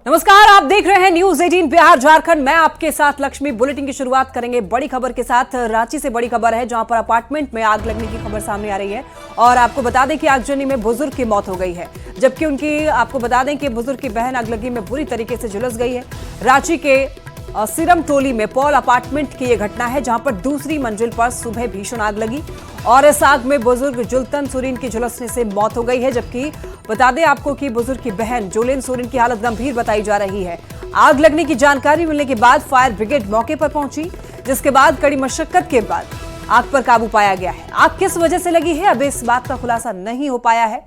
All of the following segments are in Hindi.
नमस्कार, आप देख रहे हैं न्यूज 18 बिहार झारखंड। मैं आपके साथ लक्ष्मी। बुलेटिन की शुरुआत करेंगे बड़ी खबर के साथ। रांची से बड़ी खबर है जहां पर अपार्टमेंट में आग लगने की खबर सामने आ रही है और आपको बता दें कि आगजनी में बुजुर्ग की मौत हो गई है, जबकि उनकी आपको बता दें कि बुजुर्ग की बहन आगलगी में बुरी तरीके से झुलस गई है। रांची के सिरम टोली में पॉल अपार्टमेंट की यह घटना है जहां पर दूसरी मंजिल पर सुबह भीषण आग लगी और इस आग में बुजुर्ग जुल्तन सोरेन की झुलसने से मौत हो गई है, जबकि बता दें आपको कि बुजुर्ग की बहन जोलेन सोरेन की हालत गंभीर बताई जा रही है। आग लगने की जानकारी मिलने के बाद फायर ब्रिगेड मौके पर पहुंची, जिसके बाद कड़ी मशक्कत के बाद आग पर काबू पाया गया है। आग किस वजह से लगी है अब इस बात का खुलासा नहीं हो पाया है।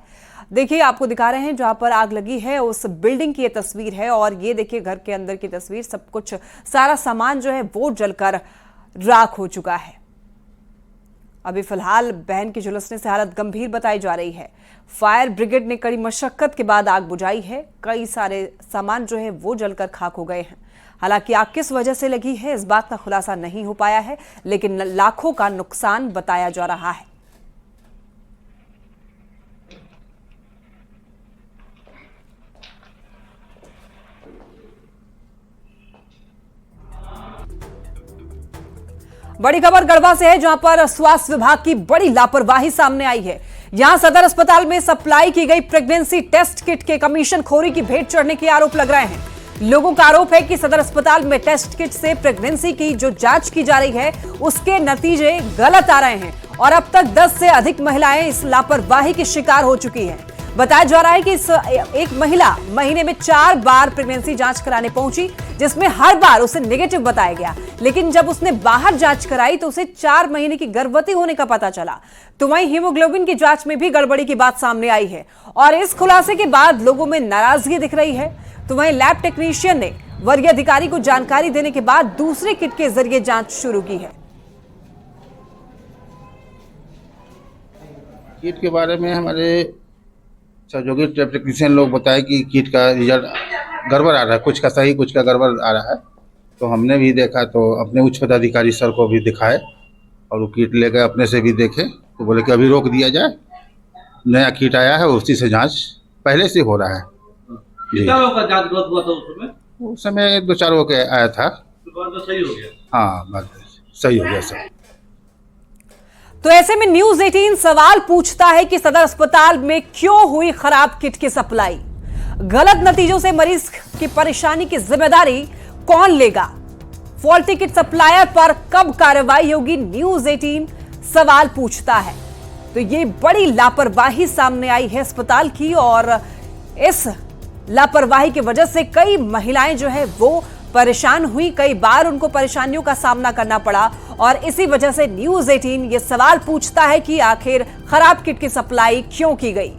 देखिए, आपको दिखा रहे हैं जहां पर आग लगी है उस बिल्डिंग की ये तस्वीर है और ये देखिए घर के अंदर की तस्वीर। सब कुछ सारा सामान जो है वो जलकर राख हो चुका है। अभी फिलहाल बहन की झुलसने से हालत गंभीर बताई जा रही है। फायर ब्रिगेड ने कड़ी मशक्कत के बाद आग बुझाई है। कई सारे सामान जो है वो जलकर खाक हो गए हैं। हालांकि आग किस वजह से लगी है इस बात का खुलासा नहीं हो पाया है, लेकिन लाखों का नुकसान बताया जा रहा है। बड़ी खबर गढ़वा से है जहां पर स्वास्थ्य विभाग की बड़ी लापरवाही सामने आई है। यहां सदर अस्पताल में सप्लाई की गई प्रेगनेंसी टेस्ट किट के कमीशन खोरी की भेंट चढ़ने के आरोप लग रहे हैं। लोगों का आरोप है कि सदर अस्पताल में टेस्ट किट से प्रेगनेंसी की जो जांच की जा रही है उसके नतीजे गलत आ रहे हैं और अब तक 10 से अधिक महिलाएं इस लापरवाही की शिकार हो चुकी हैं। बताया जा रहा है कि एक महिला महीने में 4 बार प्रेगनेंसी जांच कराने पहुंची, जिसमें हर बार उसे नेगेटिव बताया गया, लेकिन जब उसने बाहर जांच कराई तो उसे 4 महीने की गर्भवती होने का पता चला। तो वहीं हीमोग्लोबिन की जांच में भी गड़बड़ी की बात सामने आई है और इस खुलासे के बाद लोगों में नाराजगी दिख रही है। तो वहीं लैब टेक्नीशियन ने वरीय अधिकारी को जानकारी देने के बाद दूसरे किट के जरिए जांच शुरू की है। किट के बारे में हमारे सहयोगी टेक्नीशियन लोग बताए कि किट का रिजल्ट गड़बड़ आ रहा है, कुछ का सही कुछ का गड़बड़ आ रहा है। तो हमने भी देखा तो अपने उच्च पदाधिकारी सर को भी दिखाए और वो किट ले गए, अपने से भी देखे तो बोले कि अभी रोक दिया जाए, नया किट आया है उसी से जांच पहले से हो रहा है। कितना लोगों का जांच गलत हुआ था उस समय 2-4 लोग आया था, तो सही हो गया। हाँ बात सही हो गया सर। तो ऐसे में न्यूज 18 सवाल पूछता है कि सदर अस्पताल में क्यों हुई खराब किट की सप्लाई? गलत नतीजों से मरीज की परेशानी की जिम्मेदारी कौन लेगा? फॉल्टी किट सप्लायर पर कब कार्रवाई होगी? न्यूज 18 सवाल पूछता है। तो ये बड़ी लापरवाही सामने आई है अस्पताल की और इस लापरवाही की वजह से कई महिलाएं जो है वो परेशान हुई, कई बार उनको परेशानियों का सामना करना पड़ा और इसी वजह से न्यूज 18 ये सवाल पूछता है कि आखिर खराब किट की सप्लाई क्यों की गई।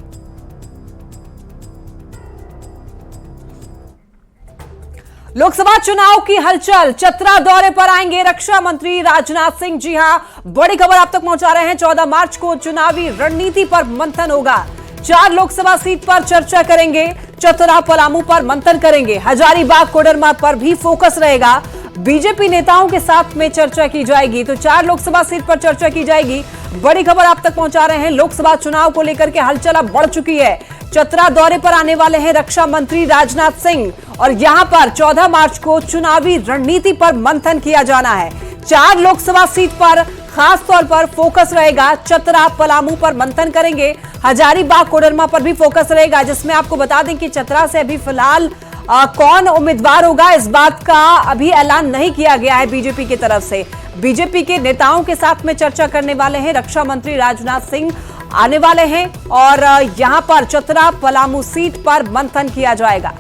लोकसभा चुनाव की हलचल, चतरा दौरे पर आएंगे रक्षा मंत्री राजनाथ सिंह। जी हां, बड़ी खबर आप तक पहुंचा रहे हैं। 14 मार्च को चुनावी रणनीति पर मंथन होगा। 4 लोकसभा सीट पर चर्चा करेंगे, चतरा पलामू पर मंथन करेंगे, हजारीबाग कोडरमा पर भी फोकस रहेगा। बीजेपी नेताओं के साथ में चर्चा की जाएगी। तो 4 लोकसभा सीट पर चर्चा की जाएगी। बड़ी खबर आप तक पहुंचा रहे हैं। लोकसभा चुनाव को लेकर के हलचल अब बढ़ चुकी है। चतरा दौरे पर आने वाले हैं रक्षा मंत्री राजनाथ सिंह और यहां पर 14 मार्च को चुनावी रणनीति पर मंथन किया जाना है। 4 लोकसभा सीट पर खास तौर पर फोकस रहेगा। चतरा पलामू पर मंथन करेंगे, हजारीबाग कोडरमा पर भी फोकस रहेगा, जिसमें आपको बता दें कि चतरा से अभी फिलहाल कौन उम्मीदवार होगा इस बात का अभी ऐलान नहीं किया गया है बीजेपी की तरफ से। बीजेपी के नेताओं के साथ में चर्चा करने वाले हैं रक्षा मंत्री राजनाथ सिंह, आने वाले हैं और यहां पर चतरा पलामू सीट पर मंथन किया जाएगा।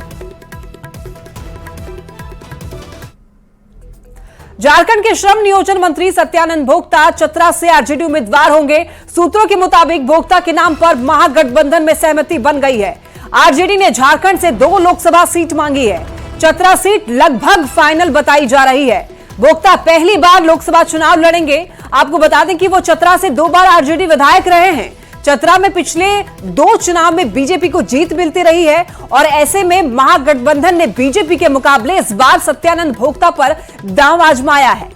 झारखंड के श्रम नियोजन मंत्री सत्यानंद भोक्ता चतरा से आरजेडी उम्मीदवार होंगे। सूत्रों के मुताबिक भोक्ता के नाम पर महागठबंधन में सहमति बन गई है। आरजेडी ने झारखंड से 2 लोकसभा सीट मांगी है। चतरा सीट लगभग फाइनल बताई जा रही है। भोक्ता पहली बार लोकसभा चुनाव लड़ेंगे। आपको बता दें कि वो चतरा से 2 बार आरजेडी विधायक रहे हैं। चतरा में पिछले 2 चुनाव में बीजेपी को जीत मिलती रही है और ऐसे में महागठबंधन ने बीजेपी के मुकाबले इस बार सत्यानंद भोक्ता पर दांव आजमाया है।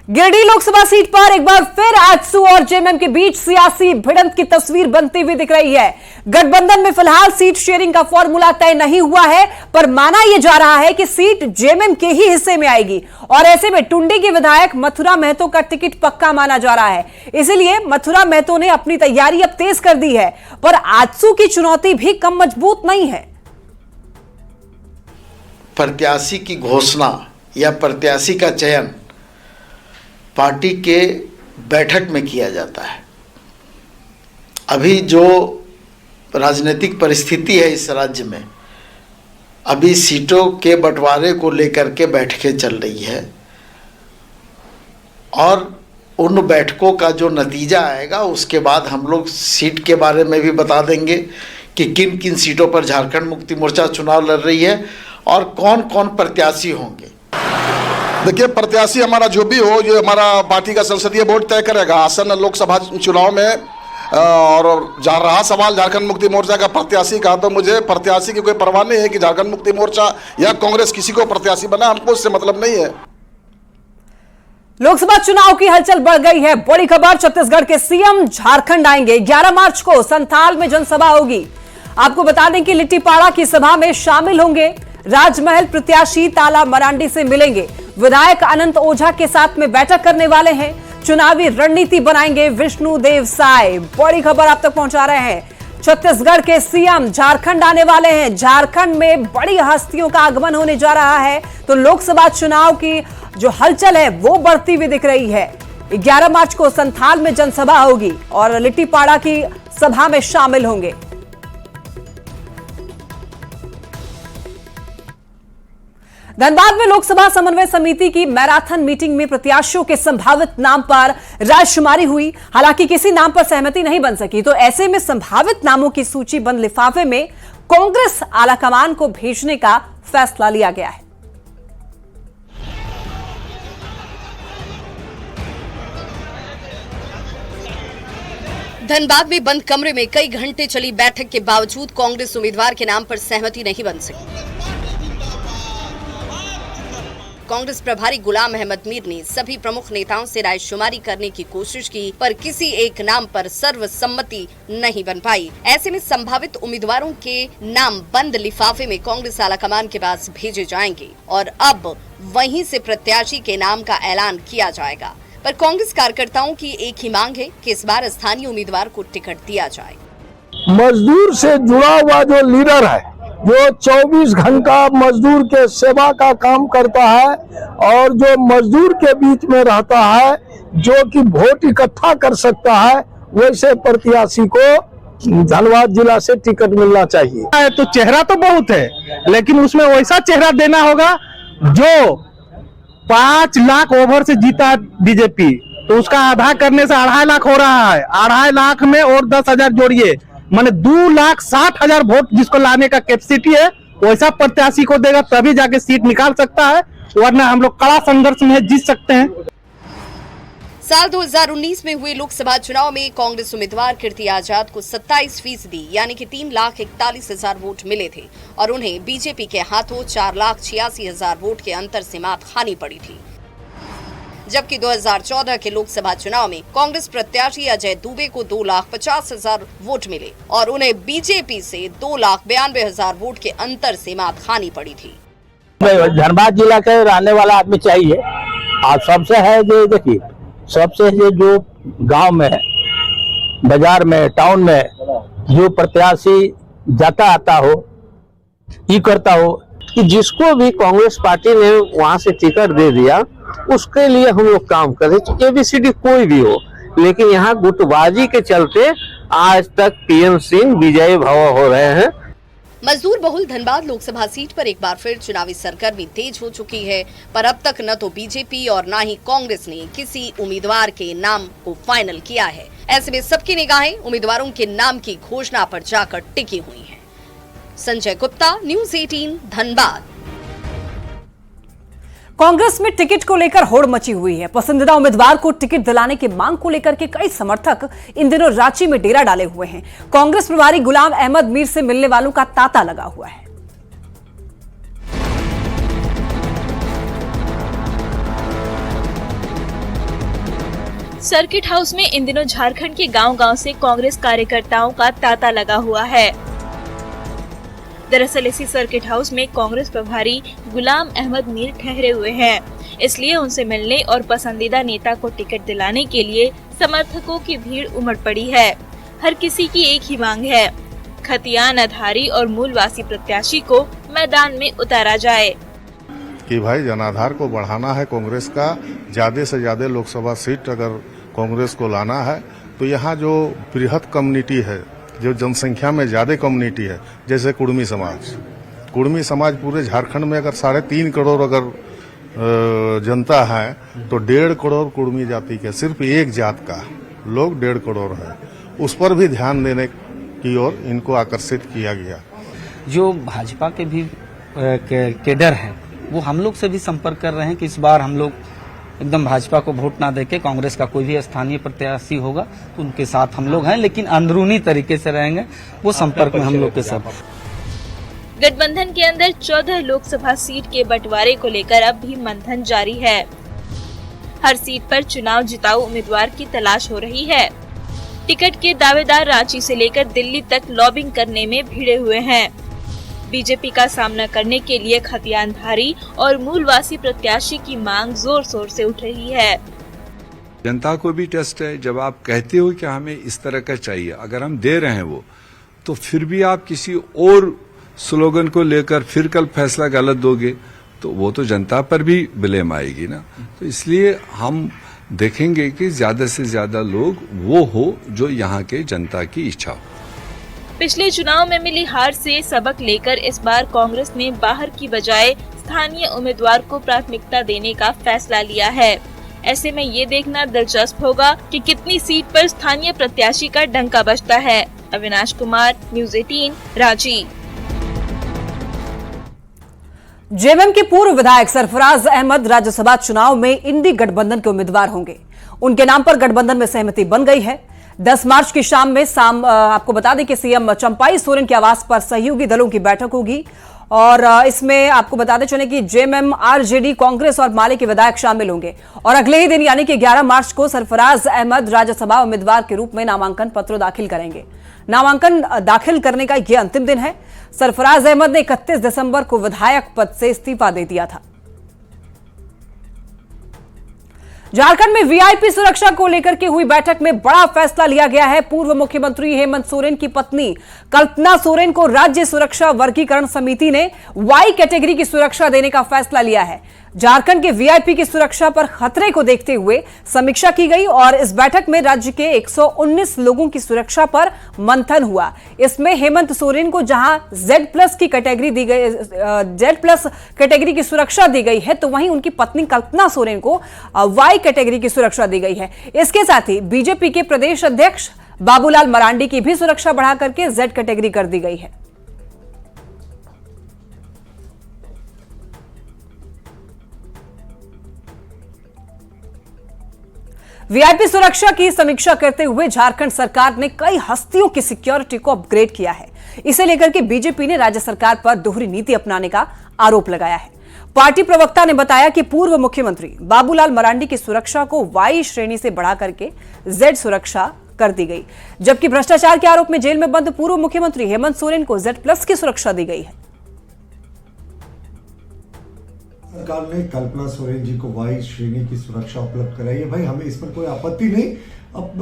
गिरिडीह लोकसभा सीट पर एक बार फिर आजसू और जेएमएम के बीच सियासी भिड़ंत की तस्वीर बनती हुई दिख रही है। गठबंधन में फिलहाल सीट शेयरिंग का फॉर्मूला तय नहीं हुआ है, पर माना यह जा रहा है कि सीट जेएमएम के ही हिस्से में आएगी और ऐसे में टुंडी की विधायक मथुरा महतो का टिकट पक्का माना जा रहा है। इसीलिए मथुरा महतो ने अपनी तैयारी अब तेज कर दी है, पर आजसू की चुनौती भी कम मजबूत नहीं है। प्रत्याशी की घोषणा या प्रत्याशी का चयन पार्टी के बैठक में किया जाता है। अभी जो राजनीतिक परिस्थिति है इस राज्य में, अभी सीटों के बंटवारे को लेकर के बैठकें चल रही है और उन बैठकों का जो नतीजा आएगा उसके बाद हम लोग सीट के बारे में भी बता देंगे कि किन किन सीटों पर झारखंड मुक्ति मोर्चा चुनाव लड़ रही है और कौन कौन प्रत्याशी होंगे। देखिए, प्रत्याशी हमारा जो भी हो, ये हमारा पार्टी का संसदीय बोर्ड तय करेगा। आसन्न लोकसभा चुनाव में और जा रहा सवाल झारखंड मुक्ति मोर्चा का प्रत्याशी का, तो मुझे प्रत्याशी की कोई परवाह नहीं है कि झारखंड मुक्ति मोर्चा या कांग्रेस किसी को प्रत्याशी बना, हमको उससे मतलब नहीं है। लोकसभा चुनाव की हलचल बढ़ गई है। बड़ी खबर, छत्तीसगढ़ के सीएम झारखंड आएंगे। 11 मार्च को संथाल में जनसभा होगी। आपको बता दें कि लिट्टीपाड़ा की सभा में शामिल होंगे। राजमहल प्रत्याशी ताला मरांडी से मिलेंगे। विधायक अनंत ओझा के साथ में बैठक करने वाले हैं। चुनावी रणनीति बनाएंगे विष्णुदेव साय। बड़ी खबर आप तक पहुंचा रहे हैं। छत्तीसगढ़ के सीएम झारखंड आने वाले हैं। झारखंड में बड़ी हस्तियों का आगमन होने जा रहा है, तो लोकसभा चुनाव की जो हलचल है वो बढ़ती हुई दिख रही है। 11 मार्च को संथाल में जनसभा होगी और लिट्टीपाड़ा की सभा में शामिल होंगे। धनबाद में लोकसभा समन्वय समिति की मैराथन मीटिंग में प्रत्याशियों के संभावित नाम पर रायशुमारी हुई। हालांकि किसी नाम पर सहमति नहीं बन सकी, तो ऐसे में संभावित नामों की सूची बंद लिफाफे में कांग्रेस आलाकमान को भेजने का फैसला लिया गया है। धनबाद में बंद कमरे में कई घंटे चली बैठक के बावजूद कांग्रेस उम्मीदवार के नाम पर सहमति नहीं बन सकी। कांग्रेस प्रभारी गुलाम अहमद मीर ने सभी प्रमुख नेताओं से रायशुमारी करने की कोशिश की, पर किसी एक नाम पर सर्वसम्मति नहीं बन पाई। ऐसे में संभावित उम्मीदवारों के नाम बंद लिफाफे में कांग्रेस आलाकमान के पास भेजे जाएंगे और अब वहीं से प्रत्याशी के नाम का ऐलान किया जाएगा। पर कांग्रेस कार्यकर्ताओं की एक ही मांग है कि इस बार स्थानीय उम्मीदवार को टिकट दिया जाए। मजदूर से जुड़ा हुआ जो लीडर है, जो 24 घंटा मजदूर के सेवा का काम करता है और जो मजदूर के बीच में रहता है, जो कि वोट इकट्ठा कर सकता है, वैसे प्रत्याशी को धनबाद जिला से टिकट मिलना चाहिए। तो चेहरा तो बहुत है, लेकिन उसमें वैसा चेहरा देना होगा जो 5 लाख ओवर से जीता बीजेपी, तो उसका आधा करने से 2.5 लाख हो रहा है। 2.5 लाख में और 10,000 जोड़िए, माने 2,60,000 वोट जिसको लाने का कैपेसिटी है, वैसा प्रत्याशी को देगा तभी जाके सीट निकाल सकता है, वरना हम लोग कड़ा संघर्ष में जीत सकते हैं। साल 2019 में हुए लोकसभा चुनाव में कांग्रेस उम्मीदवार कीर्ति आजाद को 27% यानी कि 3,41,000 वोट मिले थे और उन्हें बीजेपी के हाथों 4,86,000 वोट के अंतर से मात खानी पड़ी थी। जबकि 2014 के लोकसभा चुनाव में कांग्रेस प्रत्याशी अजय दुबे को 2,50,000 वोट मिले और उन्हें बीजेपी से 2,92,000 वोट के अंतर से मात खानी पड़ी थी। धनबाद जिला के रहने वाला आदमी चाहिए। और सबसे है जो देखिए, सबसे जो गांव में, बाजार में, टाउन में जो प्रत्याशी जाता आता हो, ये करता हो कि जिसको भी कांग्रेस पार्टी ने वहां से टिकट दे दिया, उसके लिए हम लोग काम करें, एबीसीडी कोई भी हो। लेकिन यहाँ गुटबाजी के चलते आज तक पीएम सिंह विजयी भव हो रहे हैं। मजदूर बहुल धनबाद लोकसभा सीट पर एक बार फिर चुनावी सरगर्मी तेज हो चुकी है, पर अब तक न तो बीजेपी और न ही कांग्रेस ने किसी उम्मीदवार के नाम को फाइनल किया है। ऐसे में सबकी निगाहें उम्मीदवारों के नाम की घोषणा पर जाकर टिकी हुई हैं। संजय गुप्ता, न्यूज़ 18 धनबाद। कांग्रेस में टिकट को लेकर होड़ मची हुई है। पसंदीदा उम्मीदवार को टिकट दिलाने की मांग को लेकर के कई समर्थक इन दिनों रांची में डेरा डाले हुए हैं। कांग्रेस प्रभारी गुलाम अहमद मीर से मिलने वालों का तांता लगा हुआ है। सर्किट हाउस में इन दिनों झारखंड के गांव-गांव से कांग्रेस कार्यकर्ताओं का तांता लगा हुआ है। दरअसल इसी सर्किट हाउस में कांग्रेस प्रभारी गुलाम अहमद मीर ठहरे हुए हैं, इसलिए उनसे मिलने और पसंदीदा नेता को टिकट दिलाने के लिए समर्थकों की भीड़ उमड़ पड़ी है। हर किसी की एक ही मांग है, खतियान अधारी और मूलवासी प्रत्याशी को मैदान में उतारा जाए। कि भाई जनाधार को बढ़ाना है, कांग्रेस का ज्यादा से ज्यादा लोकसभा सीट अगर कांग्रेस को लाना है तो यहाँ जो बृहत कम्युनिटी है, जो जनसंख्या में ज्यादा कम्युनिटी है, जैसे कुर्मी समाज पूरे झारखंड में अगर 3.5 करोड़ अगर जनता है तो 1.5 करोड़ कुर्मी जाति के सिर्फ एक जात का लोग 1.5 करोड़ है, उस पर भी ध्यान देने की ओर इनको आकर्षित किया गया। जो भाजपा के भी केडर हैं वो हम लोग से भी संपर्क कर रहे हैं कि इस बार हम लोग एकदम भाजपा को वोट ना देके कांग्रेस का कोई भी स्थानीय प्रत्याशी होगा तो उनके साथ हम लोग हैं, लेकिन अंदरूनी तरीके से रहेंगे, वो संपर्क में हम लोग के साथ। गठबंधन के अंदर 14 लोकसभा सीट के बंटवारे को लेकर अब भी मंथन जारी है। हर सीट पर चुनाव जिताऊ उम्मीदवार की तलाश हो रही है। टिकट के दावेदार रांची से लेकर दिल्ली तक लॉबिंग करने में भिड़े हुए हैं। बीजेपी का सामना करने के लिए खतियानधारी और मूलवासी प्रत्याशी की मांग जोर शोर से उठ रही है। जनता को भी टेस्ट है, जब आप कहते हो कि हमें इस तरह का चाहिए, अगर हम दे रहे हैं वो, तो फिर भी आप किसी और स्लोगन को लेकर फिर कल फैसला गलत दोगे तो वो तो जनता पर भी ब्लेम आएगी ना। तो इसलिए हम देखेंगे कि ज्यादा से ज्यादा लोग वो हो जो यहाँ के जनता की इच्छा हो। पिछले चुनाव में मिली हार से सबक लेकर इस बार कांग्रेस ने बाहर की बजाय स्थानीय उम्मीदवार को प्राथमिकता देने का फैसला लिया है। ऐसे में ये देखना दिलचस्प होगा कि कितनी सीट पर स्थानीय प्रत्याशी का डंका बजता है। अविनाश कुमार, न्यूज़ 18, रांची। जेएमएम के पूर्व विधायक सरफराज अहमद राज्यसभा चुनाव में इंडी गठबंधन के उम्मीदवार होंगे। उनके नाम पर गठबंधन में सहमति बन गई है। 10 मार्च की शाम में आपको बता दें कि सीएम चंपाई सोरेन के आवास पर सहयोगी दलों की बैठक होगी और इसमें आपको बताते चले कि जेएमएम, आरजेडी, कांग्रेस और माले के विधायक शामिल होंगे और अगले ही दिन यानी कि 11 मार्च को सरफराज अहमद राज्यसभा उम्मीदवार के रूप में नामांकन पत्र दाखिल करेंगे। नामांकन दाखिल करने का यह अंतिम दिन है। सरफराज अहमद ने 31 दिसंबर को विधायक पद से इस्तीफा दे दिया था। झारखंड में वीआईपी सुरक्षा को लेकर के हुई बैठक में बड़ा फैसला लिया गया है। पूर्व मुख्यमंत्री हेमंत सोरेन की पत्नी कल्पना सोरेन को राज्य सुरक्षा वर्गीकरण समिति ने वाई कैटेगरी की सुरक्षा देने का फैसला लिया है। झारखंड के वीआईपी की सुरक्षा पर खतरे को देखते हुए समीक्षा की गई और इस बैठक में राज्य के 119 लोगों की सुरक्षा पर मंथन हुआ। इसमें हेमंत सोरेन को जहां Z+ की कैटेगरी दी गई, Z+ कैटेगरी की सुरक्षा दी गई है, तो वहीं उनकी पत्नी कल्पना सोरेन को वाई कैटेगरी की सुरक्षा दी गई है। इसके साथ ही बीजेपी के प्रदेश अध्यक्ष बाबूलाल मरांडी की भी सुरक्षा बढ़ा करके Z कैटेगरी कर दी गई है। वीआईपी सुरक्षा की समीक्षा करते हुए झारखंड सरकार ने कई हस्तियों की सिक्योरिटी को अपग्रेड किया है। इसे लेकर के बीजेपी ने राज्य सरकार पर दोहरी नीति अपनाने का आरोप लगाया है। पार्टी प्रवक्ता ने बताया कि पूर्व मुख्यमंत्री बाबूलाल मरांडी की सुरक्षा को वाई श्रेणी से बढ़ा करके Z सुरक्षा कर दी गई, जबकि भ्रष्टाचार के आरोप में जेल में बंद पूर्व मुख्यमंत्री हेमंत सोरेन को Z+ की सुरक्षा दी गई है। सरकार ने कल्पना सोरेन जी को वाई श्रेणी की सुरक्षा उपलब्ध कराई है। भाई हमें इस पर कोई आपत्ति नहीं। अब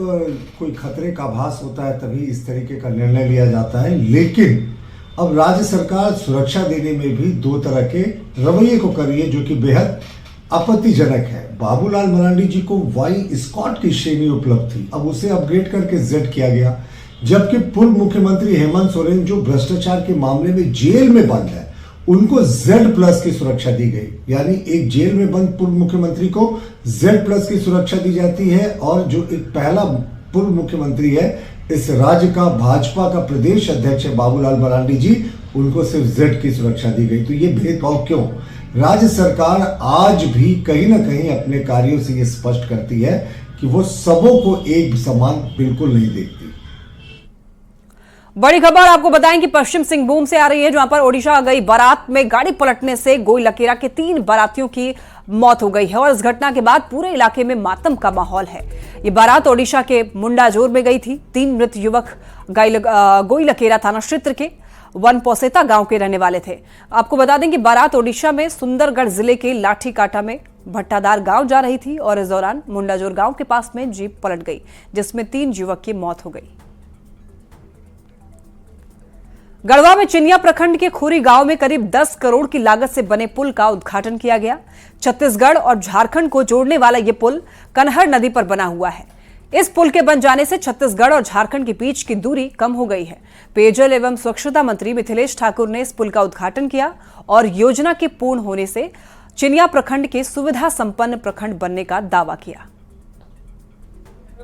कोई खतरे का आभास होता है तभी इस तरीके का निर्णय लिया जाता है, लेकिन अब राज्य सरकार सुरक्षा देने में भी दो तरह के रवैये को कर रही है जो कि बेहद आपत्तिजनक है। बाबूलाल मरांडी जी को वाई स्कॉट की श्रेणी उपलब्ध थी, अब उसे अपग्रेड करके Z किया गया, जबकि पूर्व मुख्यमंत्री हेमंत सोरेन जो भ्रष्टाचार के मामले में जेल में बंद है उनको Z+ की सुरक्षा दी गई। यानी एक जेल में बंद पूर्व मुख्यमंत्री को Z+ की सुरक्षा दी जाती है और जो एक पहला पूर्व मुख्यमंत्री है इस राज्य का, भाजपा का प्रदेश अध्यक्ष है बाबूलाल मरांडी जी, उनको सिर्फ Z की सुरक्षा दी गई। तो ये भेदभाव क्यों? राज्य सरकार आज भी कहीं ना कहीं अपने कार्यों से ये स्पष्ट करती है कि वो सबों को एक समान बिल्कुल नहीं देखती। बड़ी खबर आपको बताएं कि पश्चिम सिंहभूम से आ रही है, जहां पर ओडिशा गई बारात में गाड़ी पलटने से गोई लकीरा के 3 बारातियों की मौत हो गई है और इस घटना के बाद पूरे इलाके में मातम का माहौल है। ये बारात ओडिशा के मुंडाजोर में गई थी। 3 मृत युवक गोइलकेरा थाना क्षेत्र के वनपोसेता गांव के रहने वाले थे। आपको बता दें कि बारात ओडिशा में सुंदरगढ़ जिले के लाठीकाटा में भट्टादार गांव जा रही थी और इस दौरान मुंडाजोर गांव के पास में जीप पलट गई, जिसमें 3 युवक की मौत हो गई। गढ़वा में चिनिया प्रखंड के खुरी गांव में करीब 10 करोड़ की लागत से बने पुल का उद्घाटन किया गया। छत्तीसगढ़ और झारखंड को जोड़ने वाला यह पुल कनहर नदी पर बना हुआ है। इस पुल के बन जाने से छत्तीसगढ़ और झारखंड के बीच की दूरी कम हो गई है। पेयजल एवं स्वच्छता मंत्री मिथिलेश ठाकुर ने इस पुल का उद्घाटन किया और योजना के पूर्ण होने से चिनिया प्रखंड के सुविधा संपन्न प्रखंड बनने का दावा किया।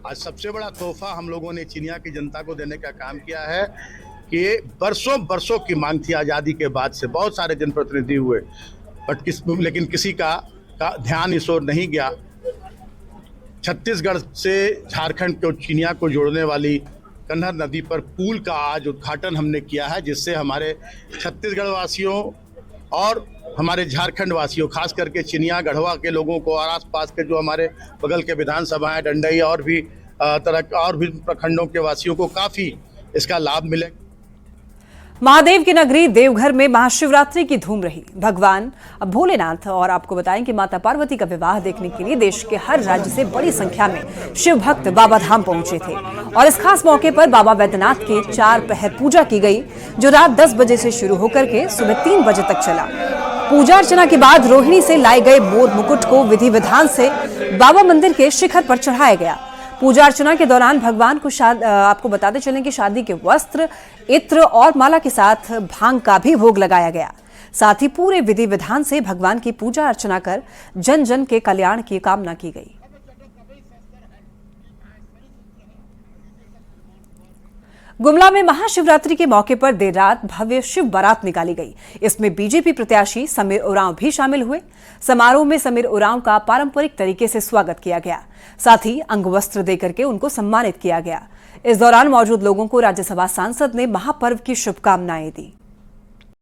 आज सबसे बड़ा तोहफा हम लोगों ने चिनिया की जनता को देने का काम किया है कि बरसों की मांग थी आज़ादी के बाद से। बहुत सारे जनप्रतिनिधि हुए लेकिन किसी का ध्यान इस ओर नहीं गया। छत्तीसगढ़ से झारखंड को चिनिया को जोड़ने वाली कन्हर नदी पर पुल का आज उद्घाटन हमने किया है, जिससे हमारे छत्तीसगढ़ वासियों और हमारे झारखंड वासियों, खास करके चिनिया गढ़वा के लोगों को और आसपास के जो हमारे बगल के विधानसभाएं डंडई और भी प्रखंडों के वासियों को काफ़ी इसका लाभ मिलेगा। महादेव की नगरी देवघर में महाशिवरात्रि की धूम रही। भगवान भोलेनाथ और आपको बताएं कि माता पार्वती का विवाह देखने के लिए देश के हर राज्य से बड़ी संख्या में शिव भक्त बाबा धाम पहुंचे थे और इस खास मौके पर बाबा वैद्यनाथ की 4 पहर पूजा की गई, जो रात 10 बजे से शुरू होकर के सुबह 3 बजे तक चला। पूजा अर्चना के बाद रोहिणी से लाए गए मोर मुकुट को विधि विधान से बाबा मंदिर के शिखर पर चढ़ाया गया। पूजा अर्चना के दौरान भगवान को आपको बताते चलें कि शादी के वस्त्र, इत्र और माला के साथ भांग का भी भोग लगाया गया। साथ ही पूरे विधि विधान से भगवान की पूजा अर्चना कर जन जन के कल्याण की कामना की गई। गुमला में महाशिवरात्रि के मौके पर देर रात भव्य शिव बारात निकाली गई। इसमें बीजेपी प्रत्याशी समीर उरांव भी शामिल हुए। समारोह में समीर उरांव का पारंपरिक तरीके से स्वागत किया गया, साथ ही अंगवस्त्र देकर के उनको सम्मानित किया गया। इस दौरान मौजूद लोगों को राज्यसभा सांसद ने महापर्व की शुभकामनाएं दी।